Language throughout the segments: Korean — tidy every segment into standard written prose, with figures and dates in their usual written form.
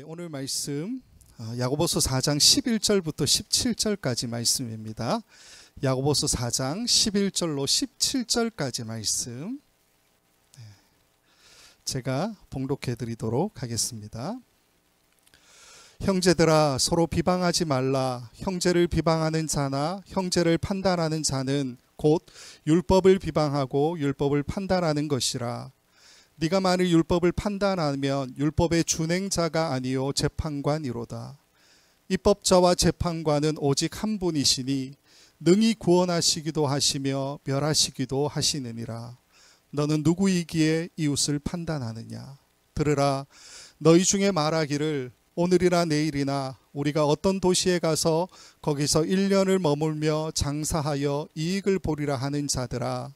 오늘 말씀 야고보서 4장 11절부터 17절까지 말씀입니다. 야고보서 4장 11절로 17절까지 말씀 제가 봉독해 드리도록 하겠습니다. 형제들아, 서로 비방하지 말라. 형제를 비방하는 자나 형제를 판단하는 자는 곧 율법을 비방하고 율법을 판단하는 것이라. 네가 만일 율법을 판단하면 율법의 준행자가 아니요 재판관이로다. 입법자와 재판관은 오직 한 분이시니 능히 구원하시기도 하시며 멸하시기도 하시느니라. 너는 누구이기에 이웃을 판단하느냐? 들으라, 너희 중에 말하기를 오늘이나 내일이나 우리가 어떤 도시에 가서 거기서 1년을 머물며 장사하여 이익을 보리라 하는 자들아,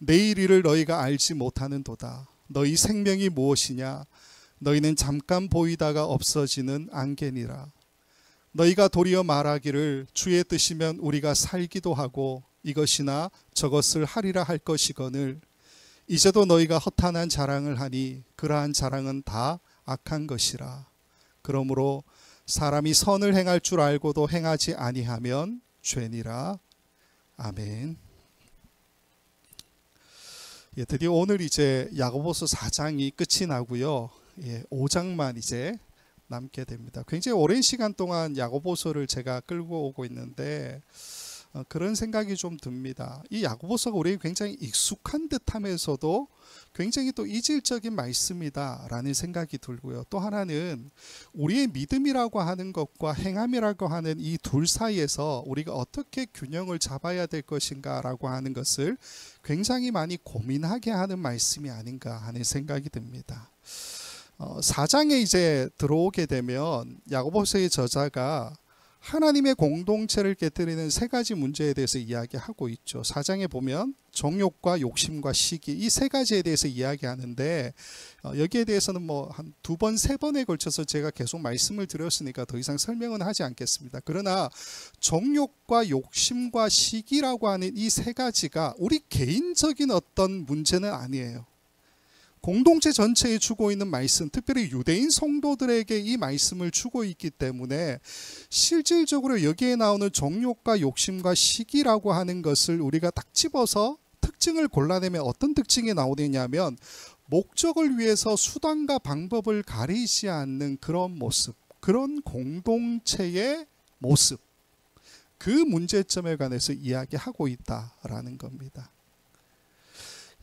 내일 일을 너희가 알지 못하는도다. 너희 생명이 무엇이냐? 너희는 잠깐 보이다가 없어지는 안개니라. 너희가 도리어 말하기를 주의 뜻이면 우리가 살기도 하고 이것이나 저것을 하리라 할 것이거늘 이제도 너희가 허탄한 자랑을 하니 그러한 자랑은 다 악한 것이라. 그러므로 사람이 선을 행할 줄 알고도 행하지 아니하면 죄니라. 아멘. 드디어 오늘 이제 야고보서 4장이 끝이 나고요. 5장만 이제 남게 됩니다. 굉장히 오랜 시간 동안 야고보서를 제가 끌고 오고 있는데 그런 생각이 좀 듭니다. 이 야고보서가 우리에게 굉장히 익숙한 듯하면서도 굉장히 또 이질적인 말씀이다라는 생각이 들고요. 또 하나는 우리의 믿음이라고 하는 것과 행함이라고 하는 이 둘 사이에서 우리가 어떻게 균형을 잡아야 될 것인가라고 하는 것을 굉장히 많이 고민하게 하는 말씀이 아닌가 하는 생각이 듭니다. 4장에 이제 들어오게 되면 야고보서의 저자가 하나님의 공동체를 깨뜨리는 세 가지 문제에 대해서 이야기하고 있죠. 4장에 보면 정욕과 욕심과 시기, 이 세 가지에 대해서 이야기하는데 여기에 대해서는 한 2번, 3번에 걸쳐서 제가 계속 말씀을 드렸으니까 더 이상 설명은 하지 않겠습니다. 그러나 정욕과 욕심과 시기라고 하는 이 세 가지가 우리 개인적인 어떤 문제는 아니에요. 공동체 전체에 주고 있는 말씀, 특별히 유대인 성도들에게 이 말씀을 주고 있기 때문에 실질적으로 여기에 나오는 정욕과 욕심과 시기라고 하는 것을 우리가 딱 집어서 특징을 골라내면 어떤 특징이 나오느냐면 목적을 위해서 수단과 방법을 가리지 않는 그런 모습, 그런 공동체의 모습, 그 문제점에 관해서 이야기하고 있다라는 겁니다.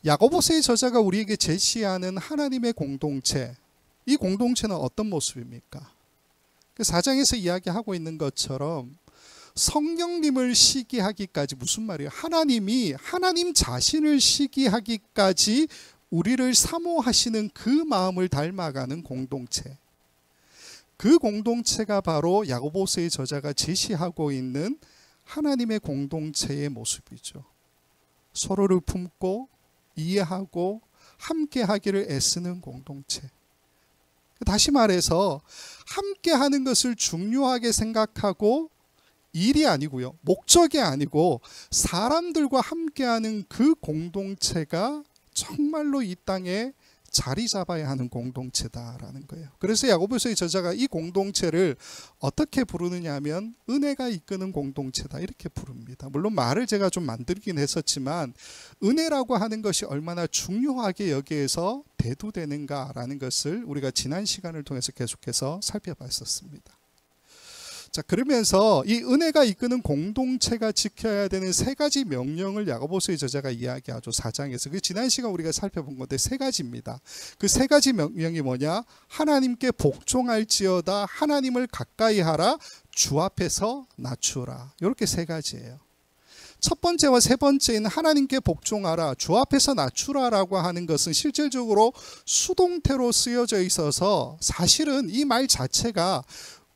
야고보서의 저자가 우리에게 제시하는 하나님의 공동체, 이 공동체는 어떤 모습입니까? 4장에서 이야기하고 있는 것처럼 성령님을 시기하기까지, 무슨 말이에요? 하나님이 하나님 자신을 시기하기까지 우리를 사모하시는 그 마음을 닮아가는 공동체, 그 공동체가 바로 야고보서의 저자가 제시하고 있는 하나님의 공동체의 모습이죠. 서로를 품고 이해하고 함께 하기를 애쓰는 공동체. 다시 말해서 함께 하는 것을 중요하게 생각하고 일이 아니고요, 목적이 아니고 사람들과 함께하는 그 공동체가 정말로 이 땅에 자리 잡아야 하는 공동체다라는 거예요. 그래서 야고보서의 저자가 이 공동체를 어떻게 부르느냐 하면 은혜가 이끄는 공동체다 이렇게 부릅니다. 물론 말을 제가 좀 만들긴 했었지만 은혜라고 하는 것이 얼마나 중요하게 여기에서 대두되는가라는 것을 우리가 지난 시간을 통해서 계속해서 살펴봤었습니다. 자, 그러면서 이 은혜가 이끄는 공동체가 지켜야 되는 세 가지 명령을 야고보서의 저자가 이야기하죠. 4장에서. 그 지난 시간 우리가 살펴본 건데 세 가지입니다. 그 세 가지 명령이 뭐냐? 하나님께 복종할지어다, 하나님을 가까이 하라, 주 앞에서 낮추라. 이렇게 세 가지예요. 첫 번째와 세 번째인 하나님께 복종하라, 주 앞에서 낮추라라고 하는 것은 실질적으로 수동태로 쓰여져 있어서 사실은 이 말 자체가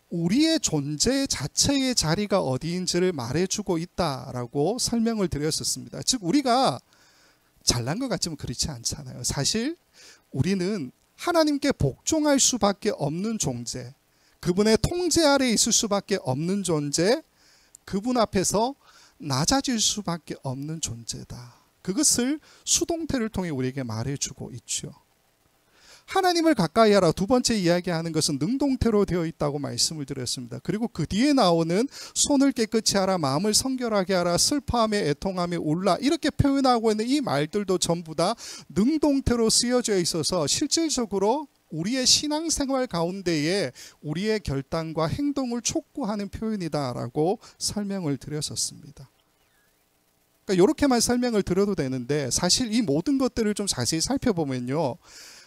우리의 존재 자체의 자리가 어디인지를 말해주고 있다라고 설명을 드렸었습니다. 즉 우리가 잘난 것 같지만 그렇지 않잖아요. 사실 우리는 하나님께 복종할 수밖에 없는 존재, 그분의 통제 아래에 있을 수밖에 없는 존재, 그분 앞에서 낮아질 수밖에 없는 존재다. 그것을 수동태를 통해 우리에게 말해주고 있죠. 하나님을 가까이 하라. 두 번째 이야기하는 것은 능동태로 되어 있다고 말씀을 드렸습니다. 그리고 그 뒤에 나오는 손을 깨끗이 하라, 마음을 성결하게 하라, 슬퍼하며 애통하며 울라, 이렇게 표현하고 있는 이 말들도 전부 다 능동태로 쓰여져 있어서 실질적으로 우리의 신앙생활 가운데에 우리의 결단과 행동을 촉구하는 표현이다라고 설명을 드렸었습니다. 그러니까 이렇게만 설명을 드려도 되는데, 사실 이 모든 것들을 좀 자세히 살펴보면요,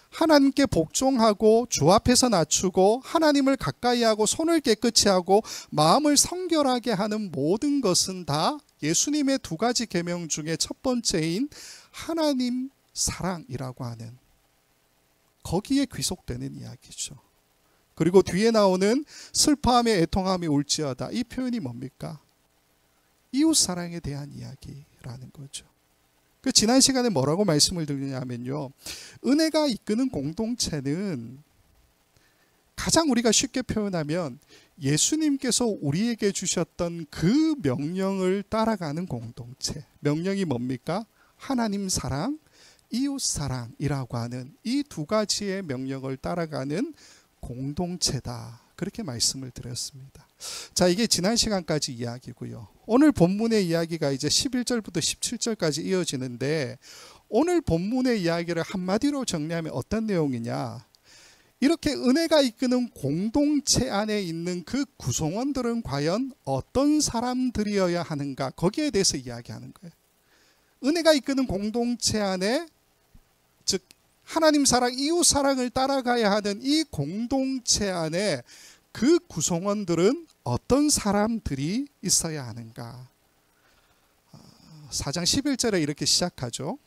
하나님께 복종하고 주 앞에서 낮추고 하나님을 가까이 하고 손을 깨끗이 하고 마음을 성결하게 하는 모든 것은 다 예수님의 두 가지 계명 중에 첫 번째인 하나님 사랑이라고 하는, 거기에 귀속되는 이야기죠. 그리고 뒤에 나오는 슬퍼하며 애통하며 울지어다, 이 표현이 뭡니까? 이웃사랑에 대한 이야기라는 거죠. 그 지난 시간에 뭐라고 말씀을 드리냐면요, 은혜가 이끄는 공동체는 가장 우리가 쉽게 표현하면 예수님께서 우리에게 주셨던 그 명령을 따라가는 공동체. 명령이 뭡니까? 하나님 사랑, 이웃 사랑이라고 하는 이 두 가지의 명령을 따라가는 공동체다, 그렇게 말씀을 드렸습니다. 자, 이게 지난 시간까지 이야기고요. 오늘 본문의 이야기가 이제 11절부터 17절까지 이어지는데, 오늘 본문의 이야기를 한마디로 정리하면 어떤 내용이냐, 이렇게 은혜가 이끄는 공동체 안에 있는 그 구성원들은 과연 어떤 사람들이어야 하는가, 거기에 대해서 이야기하는 거예요. 은혜가 이끄는 공동체 안에, 즉 하나님 사랑, 이웃 사랑을 따라가야 하는 이 공동체 안에 그 구성원들은 어떤 사람들이 있어야 하는가. 4장 11절에 이렇게 시작하죠.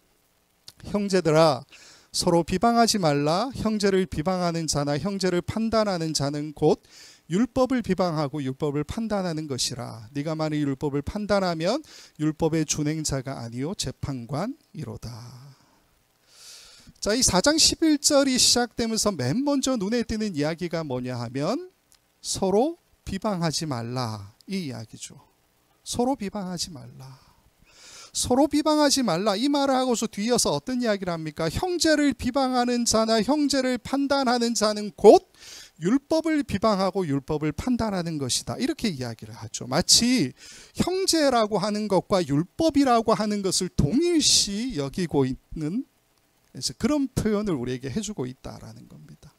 형제들아, 서로 비방하지 말라. 형제를 비방하는 자나 형제를 판단하는 자는 곧 율법을 비방하고 율법을 판단하는 것이라. 네가 만일 율법을 판단하면 율법의 준행자가 아니요 재판관이로다. 자, 이 4장 11절이 시작되면서 맨 먼저 눈에 띄는 이야기가 뭐냐 하면 서로 비방하지 말라, 이 이야기죠. 서로 비방하지 말라. 서로 비방하지 말라, 이 말을 하고서 뒤이어서 어떤 이야기를 합니까? 형제를 비방하는 자나 형제를 판단하는 자는 곧 율법을 비방하고 율법을 판단하는 것이다, 이렇게 이야기를 하죠. 마치 형제라고 하는 것과 율법이라고 하는 것을 동일시 여기고 있는, 그래서 그런 표현을 우리에게 해주고 있다라는 겁니다.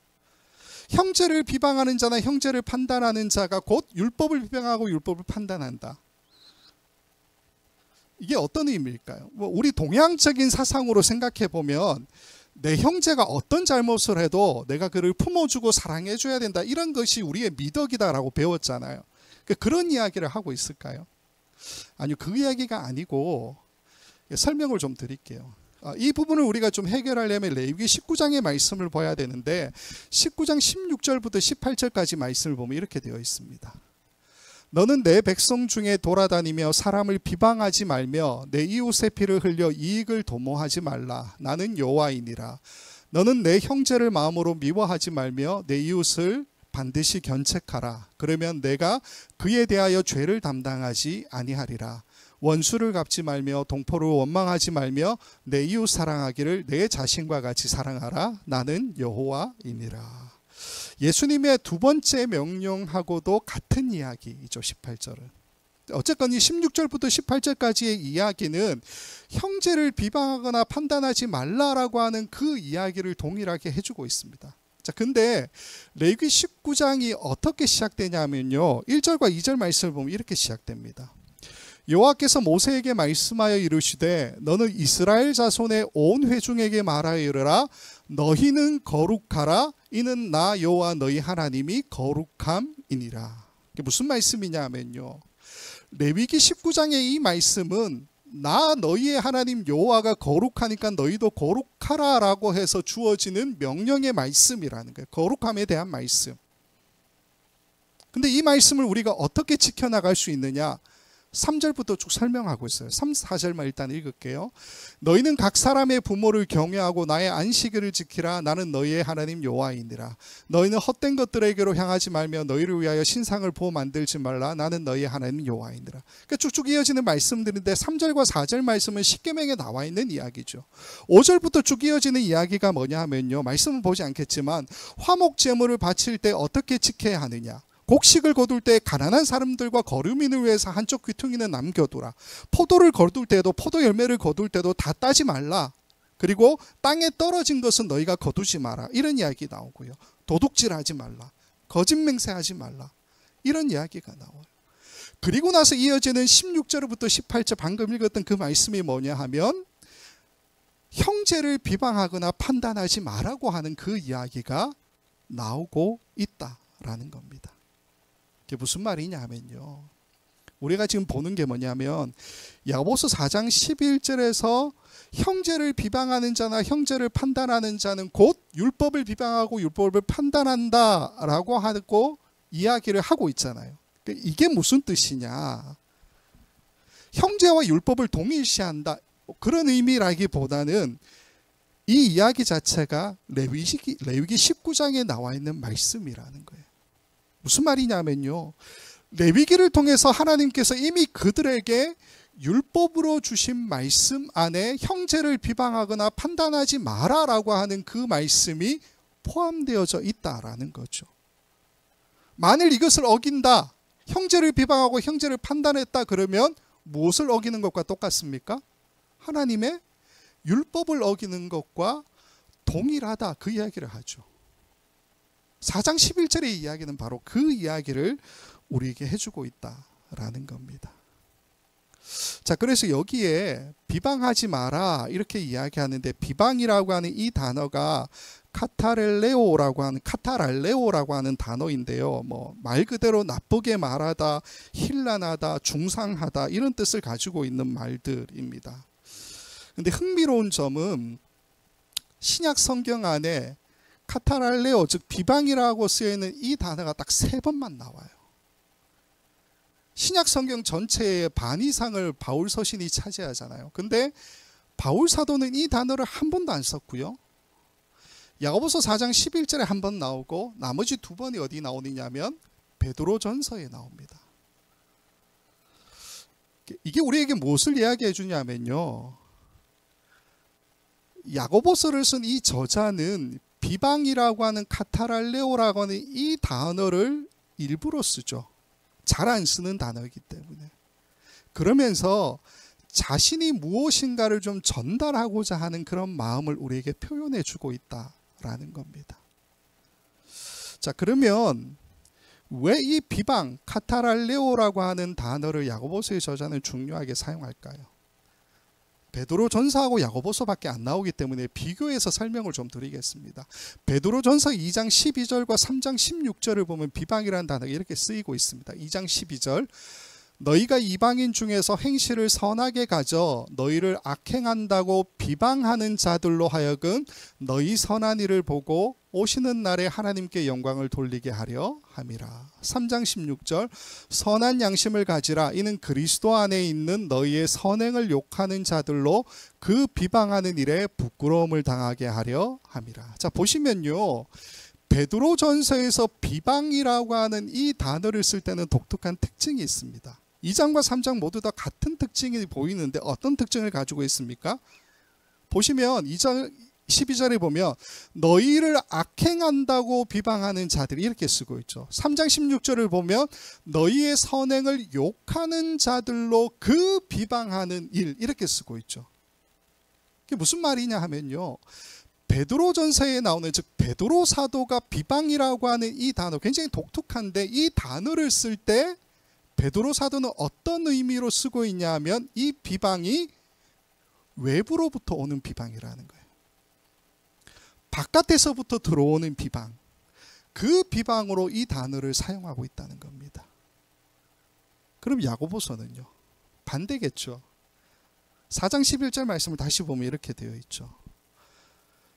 형제를 비방하는 자나 형제를 판단하는 자가 곧 율법을 비방하고 율법을 판단한다. 이게 어떤 의미일까요? 우리 동양적인 사상으로 생각해 보면 내 형제가 어떤 잘못을 해도 내가 그를 품어주고 사랑해줘야 된다, 이런 것이 우리의 미덕이다라고 배웠잖아요. 그런 이야기를 하고 있을까요? 아니요, 그 이야기가 아니고, 설명을 좀 드릴게요. 이 부분을 우리가 좀 해결하려면 레위기 19장의 말씀을 봐야 되는데, 19장 16절부터 18절까지 말씀을 보면 이렇게 되어 있습니다. 너는 내 백성 중에 돌아다니며 사람을 비방하지 말며 내 이웃의 피를 흘려 이익을 도모하지 말라. 나는 여호와이니라. 너는 내 형제를 마음으로 미워하지 말며 내 이웃을 반드시 견책하라. 그러면 내가 그에 대하여 죄를 담당하지 아니하리라. 원수를 갚지 말며 동포를 원망하지 말며 내 이웃 사랑하기를 내 자신과 같이 사랑하라. 나는 여호와이니라. 예수님의 두 번째 명령하고도 같은 이야기이죠, 18절은. 어쨌건 이 16절부터 18절까지의 이야기는 형제를 비방하거나 판단하지 말라라고 하는 그 이야기를 동일하게 해주고 있습니다. 자, 근데 레위기 19장이 어떻게 시작되냐면요, 1절과 2절 말씀을 보면 이렇게 시작됩니다. 여호와께서 모세에게 말씀하여 이르시되 너는 이스라엘 자손의 온 회중에게 말하여 이르라. 너희는 거룩하라. 이는 나 여호와 너희 하나님이 거룩함이니라. 이게 무슨 말씀이냐 하면요, 레위기 19장의 이 말씀은 나 너희의 하나님 여호와가 거룩하니까 너희도 거룩하라 라고 해서 주어지는 명령의 말씀이라는 거예요. 거룩함에 대한 말씀. 근데 이 말씀을 우리가 어떻게 지켜나갈 수 있느냐? 3절부터 쭉 설명하고 있어요. 3, 4절만 일단 읽을게요. 너희는 각 사람의 부모를 경외하고 나의 안식일을 지키라. 나는 너희의 하나님 여호와이니라. 너희는 헛된 것들에게로 향하지 말며 너희를 위하여 신상을 보호 만들지 말라. 나는 너희의 하나님 여호와이니라. 그러니까 쭉쭉 이어지는 말씀들인데 3절과 4절 말씀은 십계명에 나와 있는 이야기죠. 5절부터 쭉 이어지는 이야기가 뭐냐 하면요, 말씀은 보지 않겠지만 화목 제물을 바칠 때 어떻게 지켜야 하느냐, 곡식을 거둘 때 가난한 사람들과 거류민을 위해서 한쪽 귀퉁이는 남겨두라. 포도를 거둘 때도, 포도 열매를 거둘 때도 다 따지 말라. 그리고 땅에 떨어진 것은 너희가 거두지 마라. 이런 이야기 나오고요. 도둑질하지 말라. 거짓 맹세하지 말라. 이런 이야기가 나와요. 그리고 나서 이어지는 16절부터 18절 방금 읽었던 그 말씀이 뭐냐 하면 형제를 비방하거나 판단하지 말라고 하는 그 이야기가 나오고 있다라는 겁니다. 이게 무슨 말이냐 하면요, 우리가 지금 보는 게 뭐냐면 야고보서 4장 11절에서 형제를 비방하는 자나 형제를 판단하는 자는 곧 율법을 비방하고 율법을 판단한다라고 하고 이야기를 하고 있잖아요. 이게 무슨 뜻이냐, 형제와 율법을 동일시한다 그런 의미라기보다는 이 이야기 자체가 레위기 19장에 나와 있는 말씀이라는 거예요. 무슨 말이냐면요, 레위기를 통해서 하나님께서 이미 그들에게 율법으로 주신 말씀 안에 형제를 비방하거나 판단하지 마라라고 하는 그 말씀이 포함되어져 있다라는 거죠. 만일 이것을 어긴다, 형제를 비방하고 형제를 판단했다 그러면 무엇을 어기는 것과 똑같습니까? 하나님의 율법을 어기는 것과 동일하다 그 이야기를 하죠. 4장 11절의 이야기는 바로 그 이야기를 우리에게 해주고 있다라는 겁니다. 자, 그래서 여기에 비방하지 마라 이렇게 이야기하는데, 비방이라고 하는 이 단어가 카타랄레오라고 하는 단어인데요. 말 그대로 나쁘게 말하다, 힐난하다, 중상하다 이런 뜻을 가지고 있는 말들입니다. 근데 흥미로운 점은 신약 성경 안에 카타랄레오, 즉 비방이라고 쓰여있는 이 단어가 딱 3번만 나와요. 신약 성경 전체의 반 이상을 바울 서신이 차지하잖아요. 근데 바울 사도는 이 단어를 한 번도 안 썼고요. 야고보서 4장 11절에 한 번 나오고 나머지 2번이 어디 나오느냐면 베드로전서에 나옵니다. 이게 우리에게 무엇을 이야기해 주냐면요, 야고보서를 쓴 이 저자는 비방이라고 하는 카타랄레오라고 하는 이 단어를 일부러 쓰죠. 잘 안 쓰는 단어이기 때문에. 그러면서 자신이 무엇인가를 좀 전달하고자 하는 그런 마음을 우리에게 표현해 주고 있다라는 겁니다. 자, 그러면 왜 이 비방, 카타랄레오라고 하는 단어를 야고보서의 저자는 중요하게 사용할까요? 베드로전서하고 야고보서밖에 안 나오기 때문에 비교해서 설명을 좀 드리겠습니다. 베드로전서 2장 12절과 3장 16절을 보면 비방이라는 단어가 이렇게 쓰이고 있습니다. 2장 12절, 너희가 이방인 중에서 행실을 선하게 가져 너희를 악행한다고 비방하는 자들로 하여금 너희 선한 일을 보고 오시는 날에 하나님께 영광을 돌리게 하려 함이라. 3장 16절, 선한 양심을 가지라. 이는 그리스도 안에 있는 너희의 선행을 욕하는 자들로 그 비방하는 일에 부끄러움을 당하게 하려 함이라. 자, 보시면요, 베드로전서에서 비방이라고 하는 이 단어를 쓸 때는 독특한 특징이 있습니다. 2장과 3장 모두 다 같은 특징이 보이는데 어떤 특징을 가지고 있습니까? 보시면 2장 12절에 보면 너희를 악행한다고 비방하는 자들이 이렇게 쓰고 있죠. 3장 16절을 보면 너희의 선행을 욕하는 자들로 그 비방하는 일 이렇게 쓰고 있죠. 이게 무슨 말이냐 하면요, 베드로전서에 나오는, 즉 베드로 사도가 비방이라고 하는 이 단어 굉장히 독특한데, 이 단어를 쓸 때 베드로 사도는 어떤 의미로 쓰고 있냐 하면 이 비방이 외부로부터 오는 비방이라는 거예요. 바깥에서부터 들어오는 비방, 그 비방으로 이 단어를 사용하고 있다는 겁니다. 그럼 야고보서는요, 반대겠죠. 4장 11절 말씀을 다시 보면 이렇게 되어 있죠.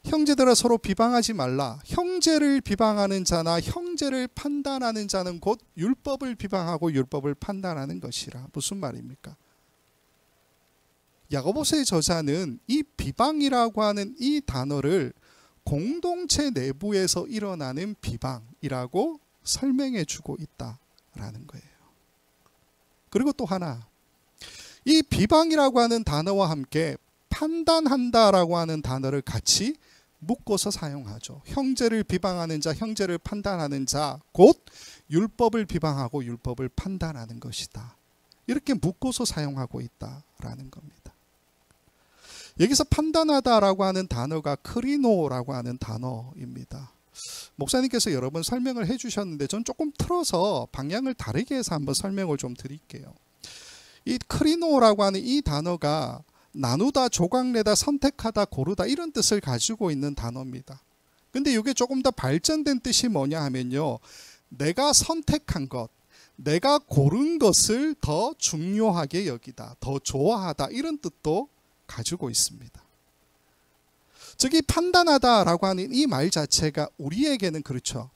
형제들아 서로 비방하지 말라. 형제를 비방하는 자나 형제를 판단하는 자는 곧 율법을 비방하고 율법을 판단하는 것이라. 무슨 말입니까? 야고보서의 저자는 이 비방이라고 하는 이 단어를 공동체 내부에서 일어나는 비방이라고 설명해 주고 있다라는 거예요. 그리고 또 하나, 이 비방이라고 하는 단어와 함께 판단한다라고 하는 단어를 같이 묶어서 사용하죠. 형제를 비방하는 자, 형제를 판단하는 자, 곧 율법을 비방하고 율법을 판단하는 것이다. 이렇게 묶어서 사용하고 있다라는 겁니다. 여기서 판단하다라고 하는 단어가 크리노라고 하는 단어입니다. 목사님께서 여러 번 설명을 해주셨는데 전 조금 틀어서 방향을 다르게 해서 한번 설명을 좀 드릴게요. 이 크리노라고 하는 이 단어가 나누다, 조각내다, 선택하다, 고르다 이런 뜻을 가지고 있는 단어입니다. 근데 이게 조금 더 발전된 뜻이 뭐냐 하면요, 내가 선택한 것, 내가 고른 것을 더 중요하게 여기다, 더 좋아하다 이런 뜻도 가지고 있습니다. 즉 이 판단하다라고 하는 이 말 자체가 우리에게는 그렇죠.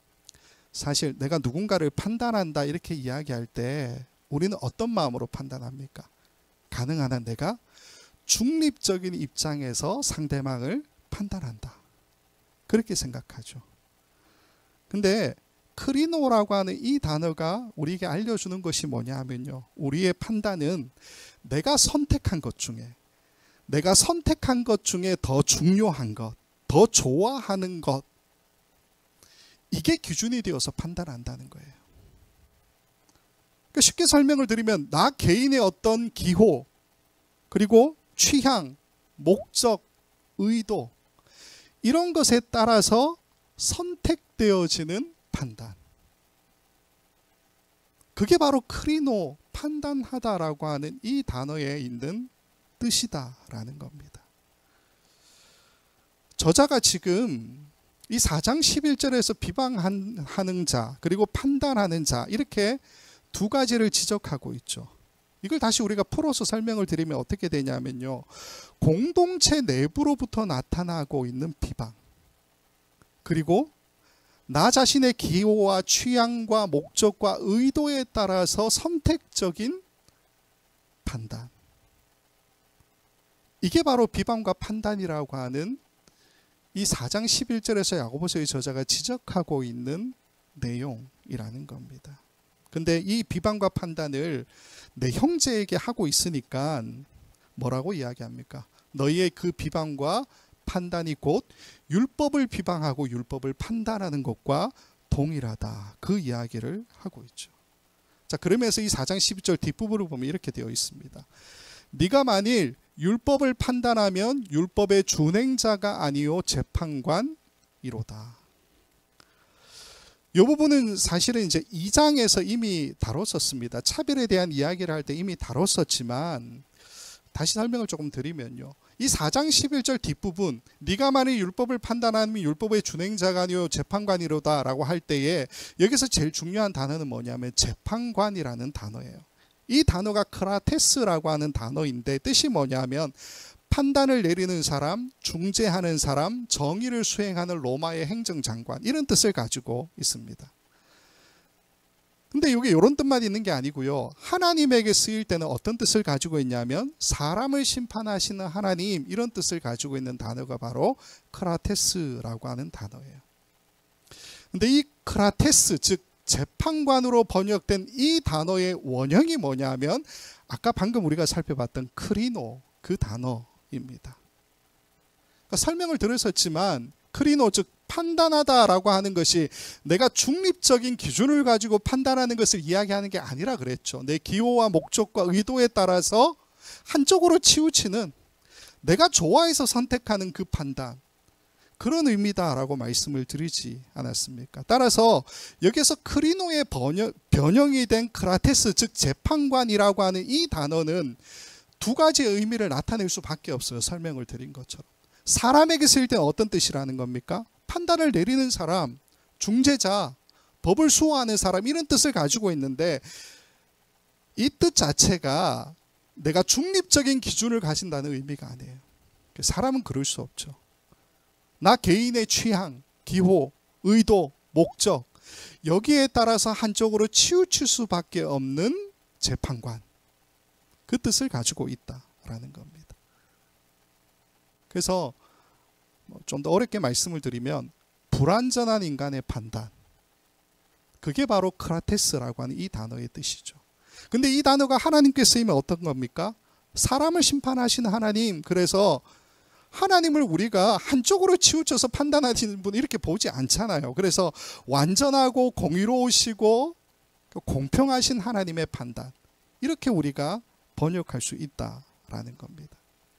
사실 내가 누군가를 판단한다 이렇게 이야기할 때 우리는 어떤 마음으로 판단합니까? 가능한 한 내가 중립적인 입장에서 상대방을 판단한다. 그렇게 생각하죠. 근데 크리노라고 하는 이 단어가 우리에게 알려주는 것이 뭐냐 하면요, 우리의 판단은 내가 선택한 것 중에 더 중요한 것, 더 좋아하는 것, 이게 기준이 되어서 판단한다는 거예요. 그러니까 쉽게 설명을 드리면 나 개인의 어떤 기호, 그리고 취향, 목적, 의도 이런 것에 따라서 선택되어지는 판단. 그게 바로 크리노, 판단하다라고 하는 이 단어에 있는 뜻이다라는 겁니다. 저자가 지금 이 4장 11절에서 비방하는 자 그리고 판단하는 자 이렇게 두 가지를 지적하고 있죠. 이걸 다시 우리가 풀어서 설명을 드리면 어떻게 되냐면요, 공동체 내부로부터 나타나고 있는 비방, 그리고 나 자신의 기호와 취향과 목적과 의도에 따라서 선택적인 판단, 이게 바로 비방과 판단이라고 하는 이 4장 11절에서 야고보서의 저자가 지적하고 있는 내용이라는 겁니다. 근데 이 비방과 판단을 내 형제에게 하고 있으니까 뭐라고 이야기합니까? 너희의 그 비방과 판단이 곧 율법을 비방하고 율법을 판단하는 것과 동일하다. 그 이야기를 하고 있죠. 자, 그러면서 이 4장 12절 뒷부분을 보면 이렇게 되어 있습니다. 네가 만일 율법을 판단하면 율법의 준행자가 아니요 재판관이로다. 이 부분은 사실은 이제 2장에서 이미 다뤘었습니다. 차별에 대한 이야기를 할 때 이미 다뤘었지만 다시 설명을 조금 드리면요, 이 4장 11절 뒷부분 네가 만일 율법을 판단하면 율법의 준행자가 아니요 재판관이로다 라고 할 때에 여기서 제일 중요한 단어는 뭐냐면 재판관이라는 단어예요. 이 단어가 크라테스라고 하는 단어인데 뜻이 뭐냐면 판단을 내리는 사람, 중재하는 사람, 정의를 수행하는 로마의 행정장관, 이런 뜻을 가지고 있습니다. 근데 이게 이런 뜻만 있는 게 아니고요, 하나님에게 쓰일 때는 어떤 뜻을 가지고 있냐면 사람을 심판하시는 하나님, 이런 뜻을 가지고 있는 단어가 바로 크라테스라고 하는 단어예요. 근데 이 크라테스, 즉 재판관으로 번역된 이 단어의 원형이 뭐냐면 아까 방금 우리가 살펴봤던 크리노, 그 단어입니다. 그러니까 설명을 들으셨지만 크리노, 즉 판단하다라고 하는 것이 내가 중립적인 기준을 가지고 판단하는 것을 이야기하는 게 아니라 그랬죠. 내 기호와 목적과 의도에 따라서 한쪽으로 치우치는, 내가 좋아해서 선택하는 그 판단, 그런 의미다라고 말씀을 드리지 않았습니까? 따라서 여기서 크리노의 변형이 된 크라테스, 즉 재판관이라고 하는 이 단어는 두 가지의 의미를 나타낼 수밖에 없어요. 설명을 드린 것처럼. 사람에게 쓰일 때는 어떤 뜻이라는 겁니까? 판단을 내리는 사람, 중재자, 법을 수호하는 사람, 이런 뜻을 가지고 있는데 이 뜻 자체가 내가 중립적인 기준을 가진다는 의미가 아니에요. 사람은 그럴 수 없죠. 나 개인의 취향, 기호, 의도, 목적 여기에 따라서 한쪽으로 치우칠 수밖에 없는 재판관, 그 뜻을 가지고 있다라는 겁니다. 그래서 좀 더 어렵게 말씀을 드리면 불완전한 인간의 판단, 그게 바로 크라테스라고 하는 이 단어의 뜻이죠. 근데 이 단어가 하나님께 쓰이면 어떤 겁니까? 사람을 심판하시는 하나님, 그래서 하나님을 우리가 한쪽으로 치우쳐서 판단하시는 분 이렇게 보지 않잖아요. 그래서 완전하고 공의로우시고 공평하신 하나님의 판단, 이렇게 우리가 번역할 수 있다라는 겁니다.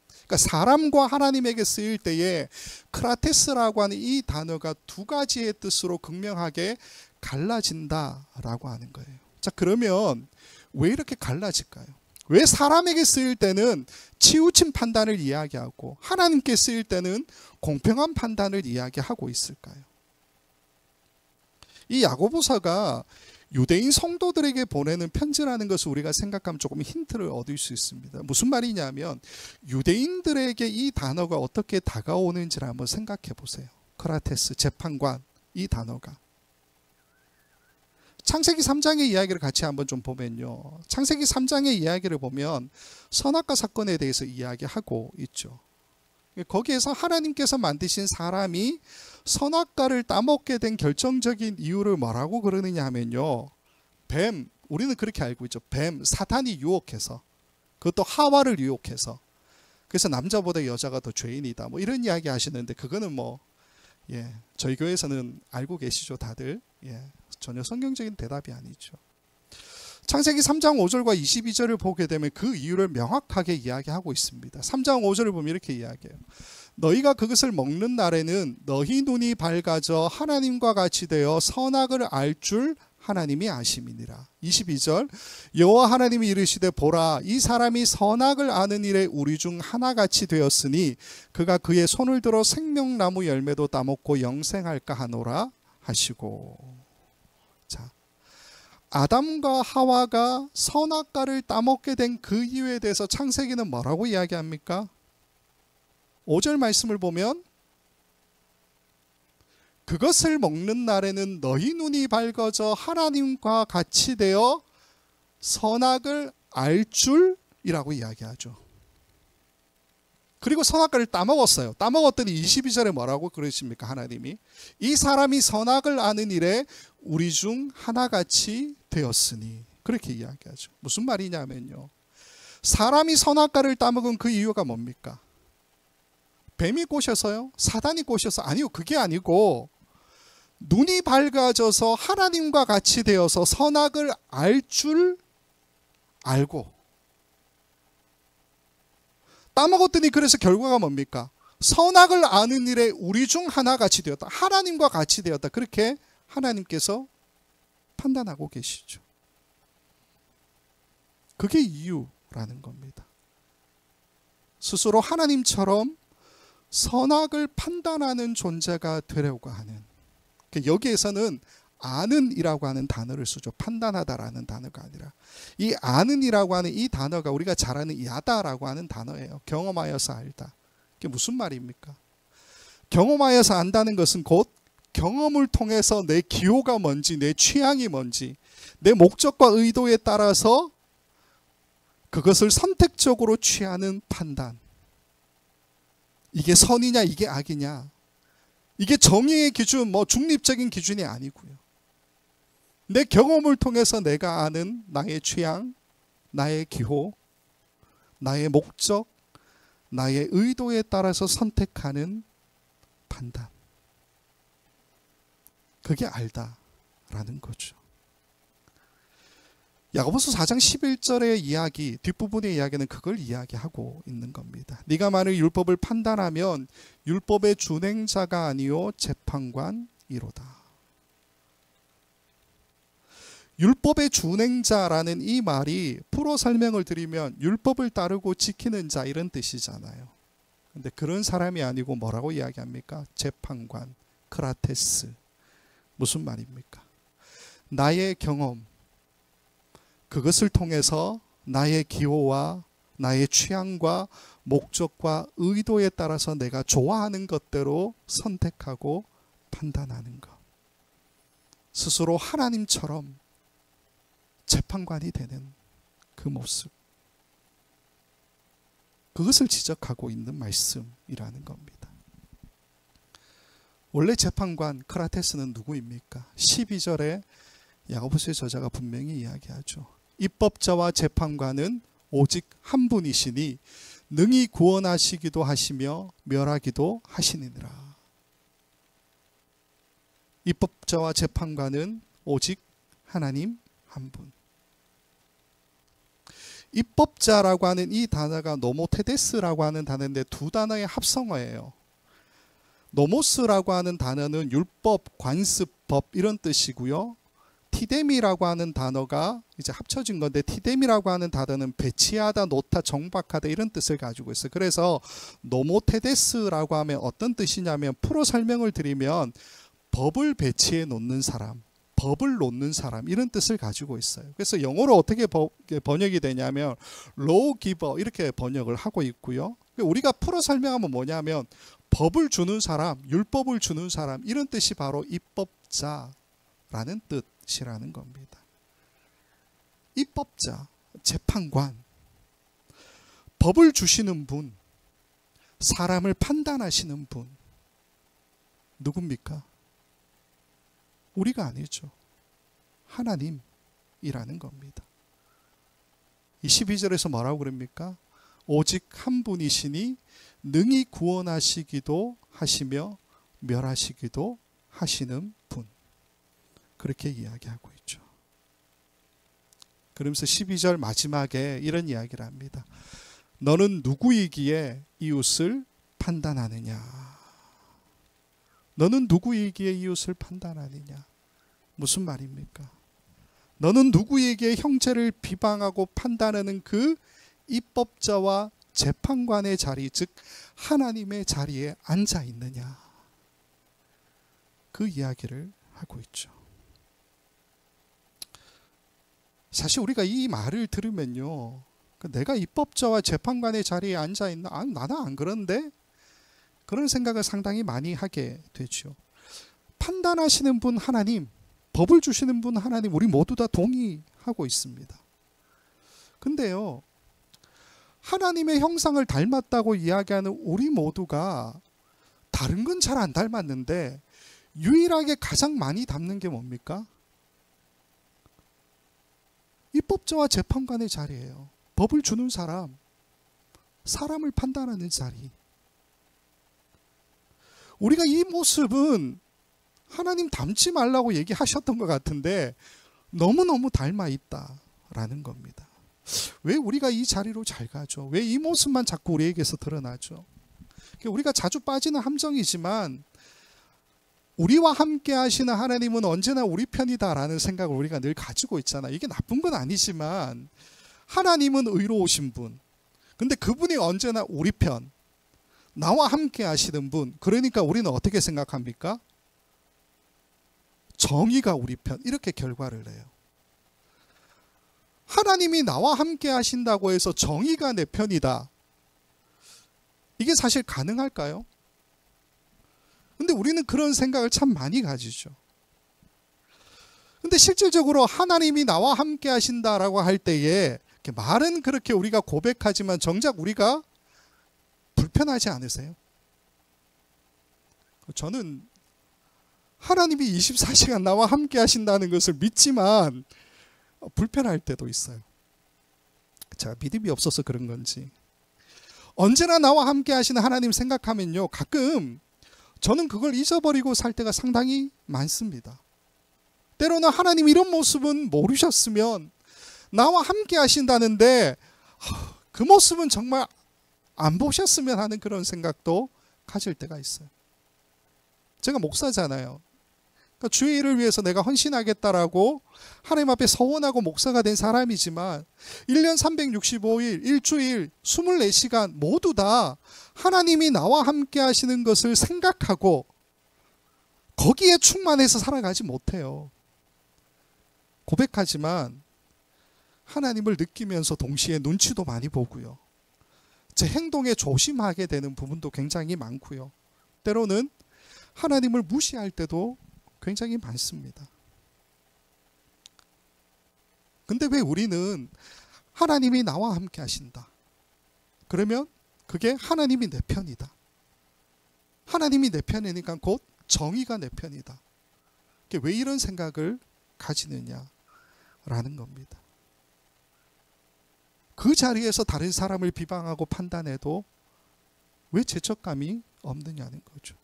그러니까 사람과 하나님에게 쓰일 때에 크라테스라고 하는 이 단어가 두 가지의 뜻으로 극명하게 갈라진다라고 하는 거예요. 자, 그러면 왜 이렇게 갈라질까요? 왜 사람에게 쓰일 때는 치우친 판단을 이야기하고 하나님께 쓰일 때는 공평한 판단을 이야기하고 있을까요? 이 야고보서가 유대인 성도들에게 보내는 편지라는 것을 우리가 생각하면 조금 힌트를 얻을 수 있습니다. 무슨 말이냐면 유대인들에게 이 단어가 어떻게 다가오는지를 한번 생각해 보세요. 크라테스, 재판관, 이 단어가. 창세기 3장의 이야기를 같이 한번 좀 보면요. 창세기 3장의 이야기를 보면 선악과 사건에 대해서 이야기하고 있죠. 거기에서 하나님께서 만드신 사람이 선악과를 따먹게 된 결정적인 이유를 뭐라고 그러느냐 하면요. 뱀, 우리는 그렇게 알고 있죠. 뱀, 사탄이 유혹해서, 그것도 하와를 유혹해서, 그래서 남자보다 여자가 더 죄인이다, 뭐 이런 이야기 하시는데 그거는 저희 교회에서는 알고 계시죠, 다들. 전혀 성경적인 대답이 아니죠. 창세기 3장 5절과 22절을 보게 되면 그 이유를 명확하게 이야기하고 있습니다. 3장 5절을 보면 이렇게 이야기해요. 너희가 그것을 먹는 날에는 너희 눈이 밝아져 하나님과 같이 되어 선악을 알 줄 하나님이 아심이니라. 22절 여호와 하나님이 이르시되 보라 이 사람이 선악을 아는 일에 우리 중 하나같이 되었으니 그가 그의 손을 들어 생명나무 열매도 따먹고 영생할까 하노라 하시고. 자, 아담과 하와가 선악과를 따먹게 된 그 이유에 대해서 창세기는 뭐라고 이야기합니까? 5절 말씀을 보면 그것을 먹는 날에는 너희 눈이 밝아져 하나님과 같이 되어 선악을 알 줄이라고 이야기하죠. 그리고 선악과를 따먹었어요. 따먹었더니 22절에 뭐라고 그러십니까? 하나님이 이 사람이 선악을 아는 일에 우리 중 하나같이 되었으니, 그렇게 이야기하죠. 무슨 말이냐면요, 사람이 선악과를 따먹은 그 이유가 뭡니까? 뱀이 꼬셔서요? 사단이 꼬셔서? 아니요, 그게 아니고 눈이 밝아져서 하나님과 같이 되어서 선악을 알 줄 알고 따먹었더니 그래서 결과가 뭡니까? 선악을 아는 일에 우리 중 하나같이 되었다. 하나님과 같이 되었다. 그렇게 하나님께서 판단하고 계시죠. 그게 이유라는 겁니다. 스스로 하나님처럼 선악을 판단하는 존재가 되려고 하는, 여기에서는 아는이라고 하는 단어를 쓰죠. 판단하다라는 단어가 아니라 이 아는이라고 하는 이 단어가 우리가 잘 아는 야다라고 하는 단어예요. 경험하여서 알다. 그게 무슨 말입니까? 경험하여서 안다는 것은 곧 경험을 통해서 내 기호가 뭔지, 내 취향이 뭔지, 내 목적과 의도에 따라서 그것을 선택적으로 취하는 판단. 이게 선이냐 이게 악이냐, 이게 정의의 기준, 중립적인 기준이 아니고요. 내 경험을 통해서 내가 아는 나의 취향, 나의 기호, 나의 목적, 나의 의도에 따라서 선택하는 판단. 그게 알다라는 거죠. 야고보서 4장 11절의 이야기, 뒷부분의 이야기는 그걸 이야기하고 있는 겁니다. 네가 만일 율법을 판단하면 율법의 준행자가 아니요 재판관이로다. 율법의 준행자라는 이 말이 풀어 설명을 드리면 율법을 따르고 지키는 자, 이런 뜻이잖아요. 근데 그런 사람이 아니고 뭐라고 이야기합니까? 재판관, 크라테스. 무슨 말입니까? 나의 경험, 그것을 통해서 나의 기호와 나의 취향과 목적과 의도에 따라서 내가 좋아하는 것대로 선택하고 판단하는 것. 스스로 하나님처럼 재판관이 되는 그 모습. 그것을 지적하고 있는 말씀이라는 겁니다. 원래 재판관 크라테스는 누구입니까? 12절에 야고보서의 저자가 분명히 이야기하죠. 입법자와 재판관은 오직 한 분이시니 능히 구원하시기도 하시며 멸하기도 하시니라. 입법자와 재판관은 오직 하나님 한 분. 입법자라고 하는 이 단어가 노모테데스라고 하는 단어인데 두 단어의 합성어예요. 노모스라고 하는 단어는 율법, 관습법 이런 뜻이고요. 티데미라고 하는 단어가 이제 합쳐진 건데 티데미라고 하는 단어는 배치하다, 놓다, 정박하다 이런 뜻을 가지고 있어요. 그래서 노모테데스라고 하면 어떤 뜻이냐면 풀어 설명을 드리면 법을 배치해 놓는 사람, 법을 놓는 사람 이런 뜻을 가지고 있어요. 그래서 영어로 어떻게 번역이 되냐면 lawgiver 이렇게 번역을 하고 있고요. 우리가 풀어 설명하면 뭐냐면 법을 주는 사람, 율법을 주는 사람 이런 뜻이 바로 입법자라는 뜻이라는 겁니다. 입법자, 재판관, 법을 주시는 분, 사람을 판단하시는 분 누굽니까? 우리가 아니죠. 하나님이라는 겁니다. 이 12절에서 뭐라고 그럽니까? 오직 한 분이시니 능히 구원하시기도 하시며 멸하시기도 하시는 분. 그렇게 이야기하고 있죠. 그러면서 12절 마지막에 이런 이야기를 합니다. 너는 누구이기에 이웃을 판단하느냐? 너는 누구이기에 이웃을 판단하느냐? 무슨 말입니까? 너는 누구에게 형제를 비방하고 판단하는 그 입법자와 재판관의 자리, 즉 하나님의 자리에 앉아 있느냐? 그 이야기를 하고 있죠. 사실 우리가 이 말을 들으면요, 내가 입법자와 재판관의 자리에 앉아 있나? 아니, 나는 안 그런데? 그런 생각을 상당히 많이 하게 되죠. 판단하시는 분 하나님, 법을 주시는 분 하나님, 우리 모두 다 동의하고 있습니다. 근데요, 하나님의 형상을 닮았다고 이야기하는 우리 모두가 다른 건 잘 안 닮았는데 유일하게 가장 많이 닮는 게 뭡니까? 입법자와 재판관의 자리예요. 법을 주는 사람, 사람을 판단하는 자리. 우리가 이 모습은 하나님 닮지 말라고 얘기하셨던 것 같은데 너무너무 닮아 있다라는 겁니다. 왜 우리가 이 자리로 잘 가죠? 왜 이 모습만 자꾸 우리에게서 드러나죠? 우리가 자주 빠지는 함정이지만 우리와 함께 하시는 하나님은 언제나 우리 편이다라는 생각을 우리가 늘 가지고 있잖아요. 이게 나쁜 건 아니지만 하나님은 의로우신 분, 근데 그분이 언제나 우리 편, 나와 함께 하시는 분, 그러니까 우리는 어떻게 생각합니까? 정의가 우리 편, 이렇게 결과를 내요. 하나님이 나와 함께 하신다고 해서 정의가 내 편이다. 이게 사실 가능할까요? 근데 우리는 그런 생각을 참 많이 가지죠. 근데 실질적으로 하나님이 나와 함께 하신다라고 할 때에 말은 그렇게 우리가 고백하지만 정작 우리가 불편하지 않으세요? 저는 하나님이 24시간 나와 함께 하신다는 것을 믿지만 불편할 때도 있어요. 제가 믿음이 없어서 그런 건지. 언제나 나와 함께 하시는 하나님 생각하면요, 가끔 저는 그걸 잊어버리고 살 때가 상당히 많습니다. 때로는 하나님 이런 모습은 모르셨으면 나와 함께 하신다는데 그 모습은 정말 안 보셨으면 하는 그런 생각도 가질 때가 있어요. 제가 목사잖아요. 그러니까 주의 일을 위해서 내가 헌신하겠다라고 하나님 앞에 서원하고 목사가 된 사람이지만 1년 365일, 일주일, 24시간 모두 다 하나님이 나와 함께 하시는 것을 생각하고 거기에 충만해서 살아가지 못해요. 고백하지만 하나님을 느끼면서 동시에 눈치도 많이 보고요. 제 행동에 조심하게 되는 부분도 굉장히 많고요. 때로는 하나님을 무시할 때도 굉장히 많습니다. 근데 왜 우리는 하나님이 나와 함께 하신다, 그러면 그게 하나님이 내 편이다, 하나님이 내 편이니까 곧 정의가 내 편이다, 왜 이런 생각을 가지느냐라는 겁니다. 그 자리에서 다른 사람을 비방하고 판단해도 왜 죄책감이 없느냐는 거죠.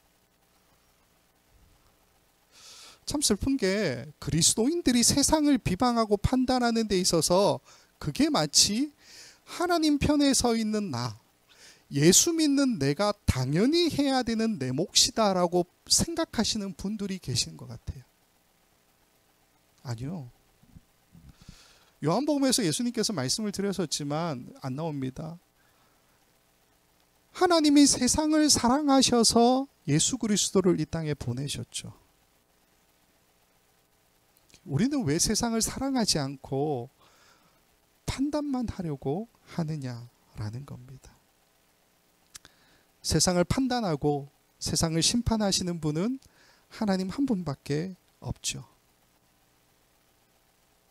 참 슬픈 게 그리스도인들이 세상을 비방하고 판단하는 데 있어서 그게 마치 하나님 편에 서 있는 나, 예수 믿는 내가 당연히 해야 되는 내 몫이다라고 생각하시는 분들이 계신 것 같아요. 아니요. 요한복음에서 예수님께서 말씀을 드렸었지만 안 나옵니다. 하나님이 세상을 사랑하셔서 예수 그리스도를 이 땅에 보내셨죠. 우리는 왜 세상을 사랑하지 않고 판단만 하려고 하느냐라는 겁니다. 세상을 판단하고 세상을 심판하시는 분은 하나님 한 분밖에 없죠.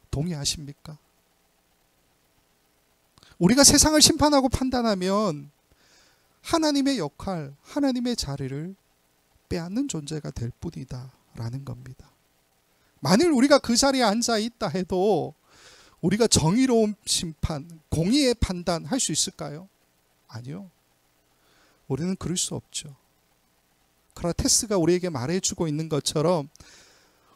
동의하십니까? 우리가 세상을 심판하고 판단하면 하나님의 역할, 하나님의 자리를 빼앗는 존재가 될 뿐이다 라는 겁니다. 만일 우리가 그 자리에 앉아 있다 해도 우리가 정의로운 심판, 공의의 판단 할 수 있을까요? 아니요. 우리는 그럴 수 없죠. 크라테스가 우리에게 말해주고 있는 것처럼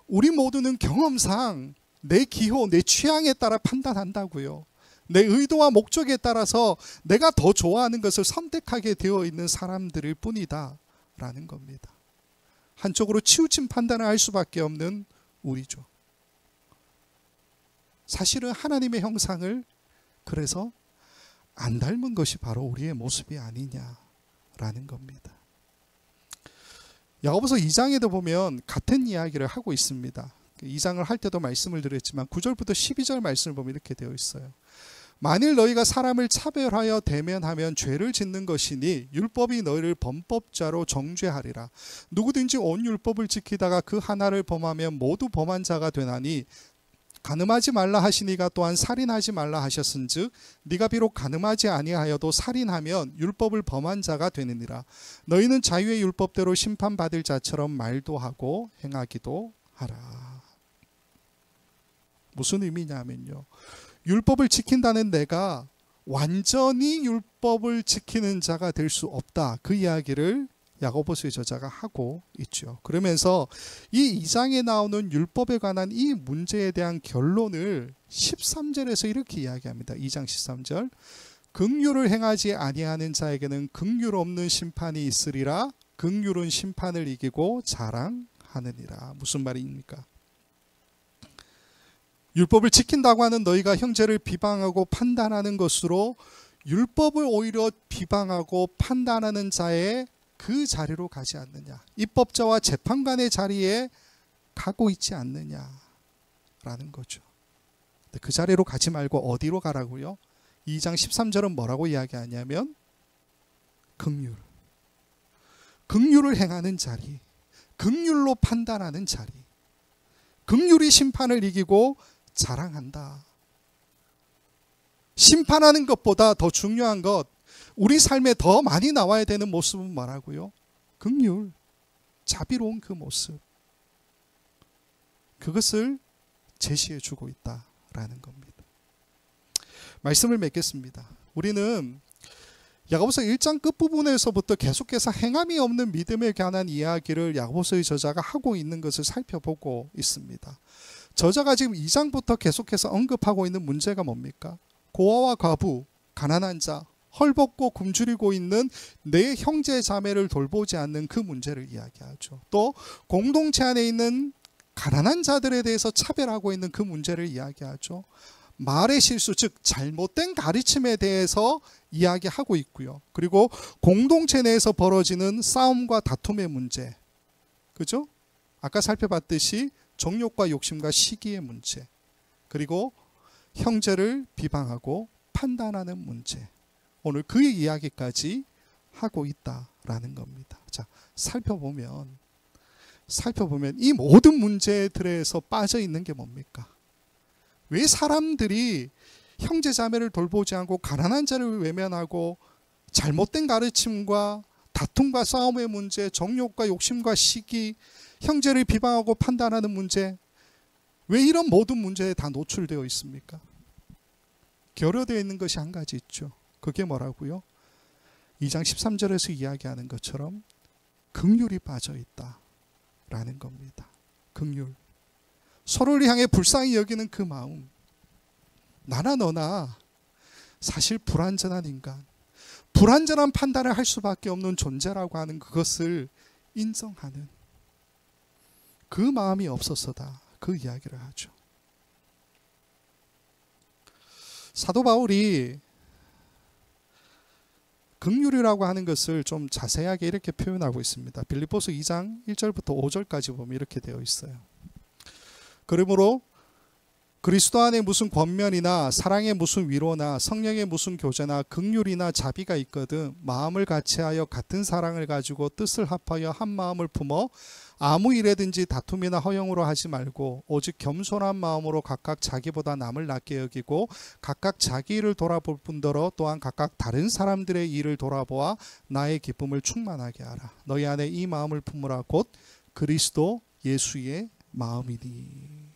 우리 모두는 경험상 내 기호, 내 취향에 따라 판단한다고요. 내 의도와 목적에 따라서 내가 더 좋아하는 것을 선택하게 되어 있는 사람들일 뿐이다 라는 겁니다. 한쪽으로 치우친 판단을 할 수밖에 없는 우리죠. 사실은 하나님의 형상을 그래서 안 닮은 것이 바로 우리의 모습이 아니냐라는 겁니다. 야고보서 2장에도 보면 같은 이야기를 하고 있습니다. 2장을 할 때도 말씀을 드렸지만 9절부터 12절 말씀을 보면 이렇게 되어 있어요. 만일 너희가 사람을 차별하여 대면하면 죄를 짓는 것이니 율법이 너희를 범법자로 정죄하리라. 누구든지 온 율법을 지키다가 그 하나를 범하면 모두 범한 자가 되나니 간음하지 말라 하시니가 또한 살인하지 말라 하셨은즉 네가 비록 간음하지 아니하여도 살인하면 율법을 범한 자가 되느니라. 너희는 자유의 율법대로 심판받을 자처럼 말도 하고 행하기도 하라. 무슨 의미냐면요, 율법을 지킨다는 내가 완전히 율법을 지키는 자가 될 수 없다, 그 이야기를 야고보서의 저자가 하고 있죠. 그러면서 이 2장에 나오는 율법에 관한 이 문제에 대한 결론을 13절에서 이렇게 이야기합니다. 2장 13절, 긍휼을 행하지 아니하는 자에게는 긍휼 없는 심판이 있으리라. 긍휼은 심판을 이기고 자랑하느니라. 무슨 말입니까? 율법을 지킨다고 하는 너희가 형제를 비방하고 판단하는 것으로 율법을 오히려 비방하고 판단하는 자의 그 자리로 가지 않느냐, 입법자와 재판관의 자리에 가고 있지 않느냐라는 거죠. 그 자리로 가지 말고 어디로 가라고요? 2장 13절은 뭐라고 이야기하냐면 긍휼을 행하는 자리, 긍휼로 판단하는 자리, 긍휼이 심판을 이기고 자랑한다. 심판하는 것보다 더 중요한 것, 우리 삶에 더 많이 나와야 되는 모습은 뭐라고요? 긍휼, 자비로운 그 모습, 그것을 제시해 주고 있다라는 겁니다. 말씀을 맺겠습니다. 우리는 야고보서 1장 끝부분에서부터 계속해서 행함이 없는 믿음에 관한 이야기를 야고보서의 저자가 하고 있는 것을 살펴보고 있습니다. 저자가 지금 2장부터 계속해서 언급하고 있는 문제가 뭡니까? 고아와 과부, 가난한 자, 헐벗고 굶주리고 있는 내 형제 자매를 돌보지 않는 그 문제를 이야기하죠. 또 공동체 안에 있는 가난한 자들에 대해서 차별하고 있는 그 문제를 이야기하죠. 말의 실수, 즉 잘못된 가르침에 대해서 이야기하고 있고요. 그리고 공동체 내에서 벌어지는 싸움과 다툼의 문제, 그죠? 아까 살펴봤듯이 정욕과 욕심과 시기의 문제, 그리고 형제를 비방하고 판단하는 문제, 오늘 그의 이야기까지 하고 있다라는 겁니다. 자, 살펴보면 이 모든 문제들에서 빠져 있는 게 뭡니까? 왜 사람들이 형제 자매를 돌보지 않고 가난한 자를 외면하고 잘못된 가르침과 다툼과 싸움의 문제, 정욕과 욕심과 시기, 형제를 비방하고 판단하는 문제, 왜 이런 모든 문제에 다 노출되어 있습니까? 결여되어 있는 것이 한 가지 있죠. 그게 뭐라고요? 2장 13절에서 이야기하는 것처럼 긍휼이 빠져 있다라는 겁니다. 긍휼. 서로를 향해 불쌍히 여기는 그 마음. 나나 너나 사실 불완전한 인간, 불완전한 판단을 할 수밖에 없는 존재라고 하는 그것을 인정하는 그 마음이 없어서다. 그 이야기를 하죠. 사도 바울이 긍휼이라고 하는 것을 좀 자세하게 이렇게 표현하고 있습니다. 빌립보서 2장 1절부터 5절까지 보면 이렇게 되어 있어요. 그러므로 그리스도 안에 무슨 권면이나 사랑의 무슨 위로나 성령의 무슨 교제나 긍휼이나 자비가 있거든 마음을 같이하여 같은 사랑을 가지고 뜻을 합하여 한 마음을 품어 아무 일에든지 다툼이나 허영으로 하지 말고 오직 겸손한 마음으로 각각 자기보다 남을 낮게 여기고 각각 자기 일을 돌아볼 뿐더러 또한 각각 다른 사람들의 일을 돌아보아 나의 기쁨을 충만하게 하라. 너희 안에 이 마음을 품으라. 곧 그리스도 예수의 마음이니.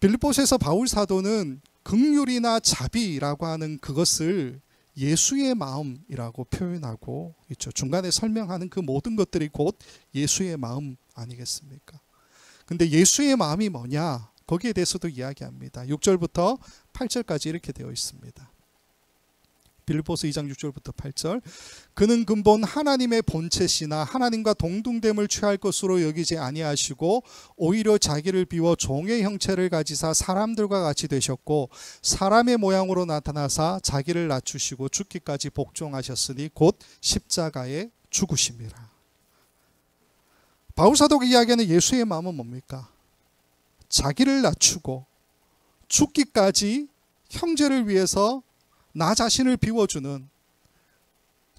빌립보서에서 바울 사도는 긍휼이나 자비라고 하는 그것을 예수의 마음이라고 표현하고 있죠. 중간에 설명하는 그 모든 것들이 곧 예수의 마음 아니겠습니까? 근데 예수의 마음이 뭐냐? 거기에 대해서도 이야기합니다. 6절부터 8절까지 이렇게 되어 있습니다. 빌립보서 2장 6절부터 8절. 그는 근본 하나님의 본체시나 하나님과 동등됨을 취할 것으로 여기지 아니하시고 오히려 자기를 비워 종의 형체를 가지사 사람들과 같이 되셨고 사람의 모양으로 나타나사 자기를 낮추시고 죽기까지 복종하셨으니 곧 십자가에 죽으심이라. 바울 사도가 이야기하는 예수의 마음은 뭡니까? 자기를 낮추고 죽기까지 형제를 위해서 나 자신을 비워주는,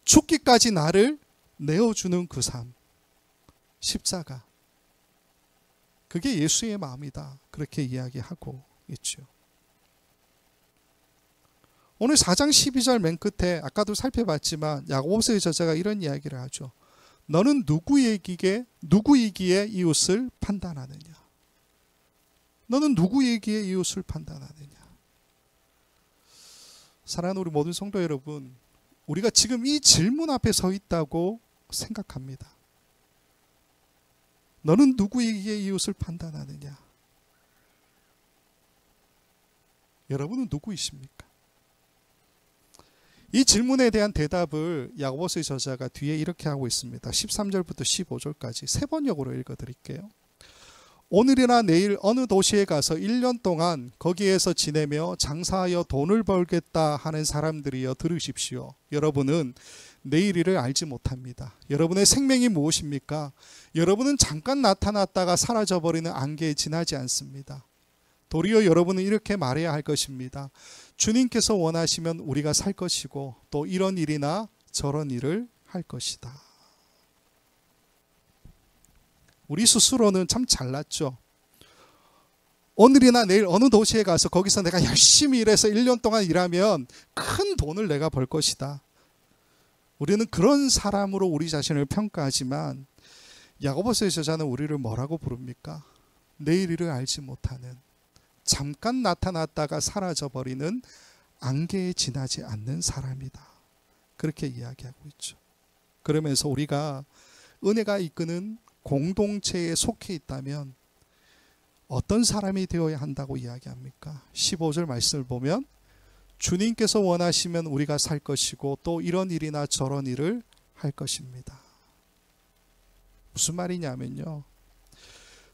죽기까지 나를 내어주는 그 삶, 십자가. 그게 예수의 마음이다. 그렇게 이야기하고 있죠. 오늘 4장 12절 맨 끝에 아까도 살펴봤지만 야고보서의 저자가 이런 이야기를 하죠. 너는 누구이기에 이웃을 판단하느냐? 너는 누구이기에 이웃을 판단하느냐? 사랑하는 우리 모든 성도 여러분, 우리가 지금 이 질문 앞에 서 있다고 생각합니다. 너는 누구에게 이웃을 판단하느냐? 여러분은 누구이십니까? 이 질문에 대한 대답을 야고보서의 저자가 뒤에 이렇게 하고 있습니다. 13절부터 15절까지 세 번역으로 읽어드릴게요. 오늘이나 내일 어느 도시에 가서 1년 동안 거기에서 지내며 장사하여 돈을 벌겠다 하는 사람들이여 들으십시오. 여러분은 내일 일을 알지 못합니다. 여러분의 생명이 무엇입니까? 여러분은 잠깐 나타났다가 사라져버리는 안개에 지나지 않습니다. 도리어 여러분은 이렇게 말해야 할 것입니다. 주님께서 원하시면 우리가 살 것이고 또 이런 일이나 저런 일을 할 것이다. 우리 스스로는 참 잘났죠. 오늘이나 내일 어느 도시에 가서 거기서 내가 열심히 일해서 1년 동안 일하면 큰 돈을 내가 벌 것이다. 우리는 그런 사람으로 우리 자신을 평가하지만 야고보서의 저자는 우리를 뭐라고 부릅니까? 내일 일을 알지 못하는, 잠깐 나타났다가 사라져버리는 안개에 지나지 않는 사람이다. 그렇게 이야기하고 있죠. 그러면서 우리가 은혜가 이끄는 공동체에 속해 있다면 어떤 사람이 되어야 한다고 이야기합니까? 15절 말씀을 보면 주님께서 원하시면 우리가 살 것이고 또 이런 일이나 저런 일을 할 것입니다. 무슨 말이냐면요.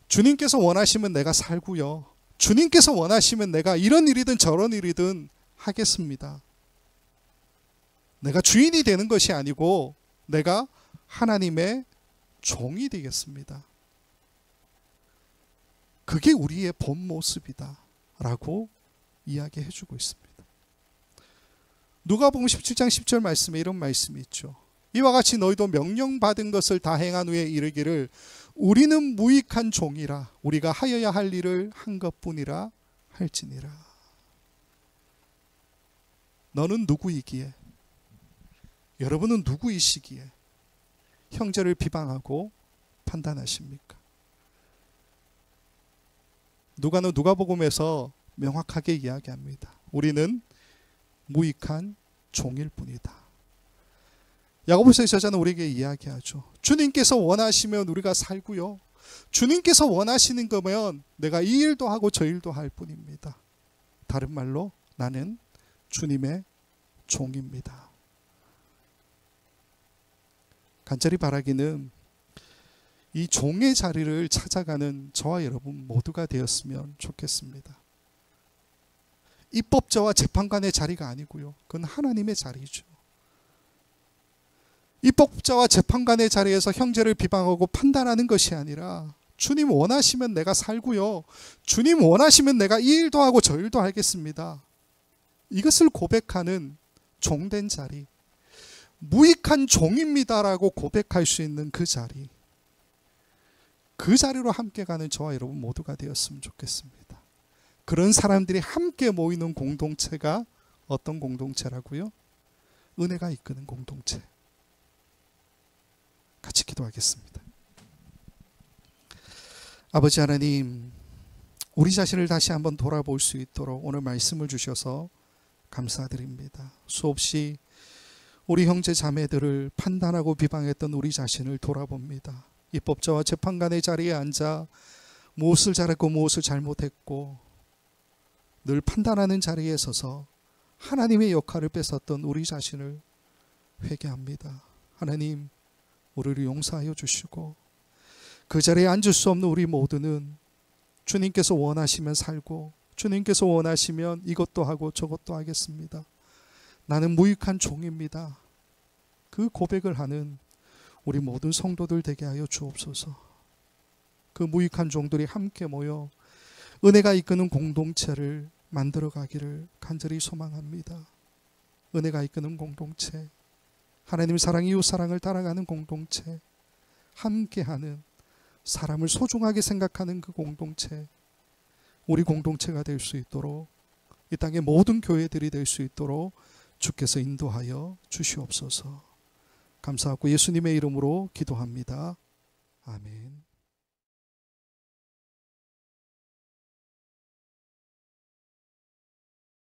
주님께서 원하시면 내가 살고요. 주님께서 원하시면 내가 이런 일이든 저런 일이든 하겠습니다. 내가 주인이 되는 것이 아니고 내가 하나님의 종이 되겠습니다. 그게 우리의 본 모습이다 라고 이야기해 주고 있습니다. 누가복음 17장 10절 말씀에 이런 말씀이 있죠. 이와 같이 너희도 명령받은 것을 다 행한 후에 이르기를 우리는 무익한 종이라 우리가 하여야 할 일을 한 것뿐이라 할지니라. 너는 누구이기에, 여러분은 누구이시기에 형제를 비방하고 판단하십니까? 누가복음에서 명확하게 이야기합니다. 우리는 무익한 종일 뿐이다. 야고보서의 저자는 우리에게 이야기하죠. 주님께서 원하시면 우리가 살고요. 주님께서 원하시는 거면 내가 이 일도 하고 저 일도 할 뿐입니다. 다른 말로 나는 주님의 종입니다. 간절히 바라기는 이 종의 자리를 찾아가는 저와 여러분 모두가 되었으면 좋겠습니다. 입법자와 재판관의 자리가 아니고요. 그건 하나님의 자리죠. 입법자와 재판관의 자리에서 형제를 비방하고 판단하는 것이 아니라 주님 원하시면 내가 살고요. 주님 원하시면 내가 이 일도 하고 저 일도 하겠습니다. 이것을 고백하는 종된 자리, 무익한 종입니다라고 고백할 수 있는 그 자리, 그 자리로 함께 가는 저와 여러분 모두가 되었으면 좋겠습니다. 그런 사람들이 함께 모이는 공동체가 어떤 공동체라고요? 은혜가 이끄는 공동체. 같이 기도하겠습니다. 아버지 하나님, 우리 자신을 다시 한번 돌아볼 수 있도록 오늘 말씀을 주셔서 감사드립니다. 수없이 우리 형제 자매들을 판단하고 비방했던 우리 자신을 돌아봅니다. 입법자와 재판관의 자리에 앉아 무엇을 잘했고 무엇을 잘못했고 늘 판단하는 자리에 서서 하나님의 역할을 뺏었던 우리 자신을 회개합니다. 하나님, 우리를 용서하여 주시고 그 자리에 앉을 수 없는 우리 모두는 주님께서 원하시면 살고 주님께서 원하시면 이것도 하고 저것도 하겠습니다. 나는 무익한 종입니다. 그 고백을 하는 우리 모든 성도들 되게 하여 주옵소서. 그 무익한 종들이 함께 모여 은혜가 이끄는 공동체를 만들어 가기를 간절히 소망합니다. 은혜가 이끄는 공동체, 하나님 사랑, 이웃 사랑을 따라가는 공동체, 함께하는 사람을 소중하게 생각하는 그 공동체, 우리 공동체가 될 수 있도록 이 땅의 모든 교회들이 될 수 있도록 주께서 인도하여 주시옵소서. 감사하고 예수님의 이름으로 기도합니다. 아멘.